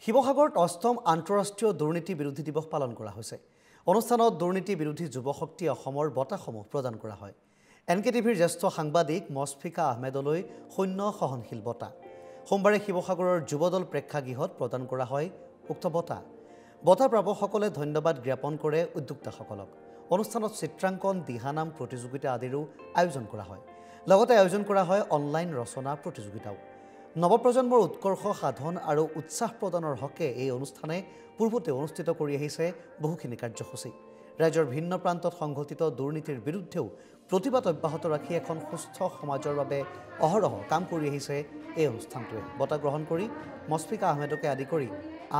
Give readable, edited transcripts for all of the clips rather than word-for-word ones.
শিৱসাগৰত অষ্টম আন্তঃৰাষ্ট্ৰীয় দুৰ্নীতি বিৰোধী দিৱস পালন কৰা হৈছে। অনুষ্ঠানত দুৰ্নীতি বিৰোধী যুৱশক্তি অসমৰ বঁটাসমূহ প্ৰদান কৰা হয়। NKTVৰ জ্যেষ্ঠ সাংবাদিক মছফিকা আহমেদলৈ শূন্য সহনশীল বঁটা। সোমবাৰে শিৱসাগৰৰ যুৱদল প্ৰেক্ষাগৃহত প্ৰদান কৰা হয় উক্ত বঁটা। বঁটা প্ৰাপকসকলে ধন্যবাদ জ্ঞাপন কৰে উদ্যোক্তাসকলক। অনুষ্ঠানত চিত্ৰাংকন, দিহানাম প্ৰতিযোগিতা আদিৰো আয়োজন কৰা হয়। লগতে আয়োজন কৰা হয় অনলাইন ৰচনা প্ৰতিযোগিতাও। নৱপ্ৰজন্মৰ উৎকৰ্ষ সাধন আৰু উৎসাহ প্ৰদানৰ হকে এই অনুষ্ঠানে পূৰ্বতে অনুষ্ঠিত কৰি আহিছে বহুখিনি কাৰ্যসূচী। ৰাজ্যৰ ভিন্ন প্ৰান্তত সংঘটিত দুৰ্নীতিৰ বিৰুদ্ধেও প্ৰতিবাদ অব্যাহত ৰাখি এখন সুস্থ সমাজৰ বাবে অহৰহ কাম কৰি আহিছে এই অনুষ্ঠানটোৱে। বঁটা গ্ৰহণ কৰি মছফিকা আহমেদকে আদি কৰি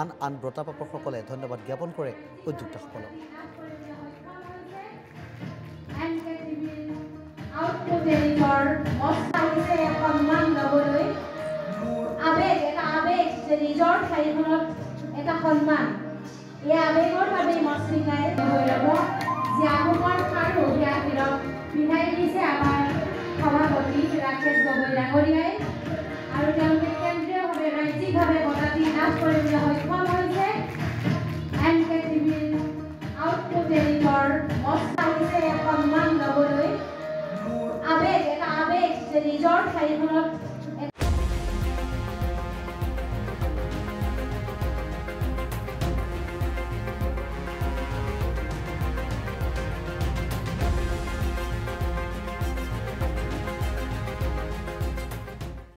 আন আন বঁটা প্ৰাপকসকলে ধন্যবাদ জ্ঞাপন কৰে উদ্যোক্তাসকলক। নিজৰ ঠাইখনত এটা সন্মান এই আবেগৰ বাবে মছফিকাই গৌৰৱ যে আহোমৰ সাৰ অভিয়াসীৰক বিধাই দিছে আমাৰ সভাপতি ৰাকেশ গগৈ ডাঙৰীয়াই আৰু তেওঁলোকে কেন্দ্ৰীয়ভাৱে ৰাজ্যিকভাৱে বঁটাটি লাভ কৰিবলৈ সক্ষম হৈছে। NKTVৰ আউটপুট এডিটৰ মছফিকাই সন্মান ল'বলৈ আবেগ যে নিজৰ ঠাইখনত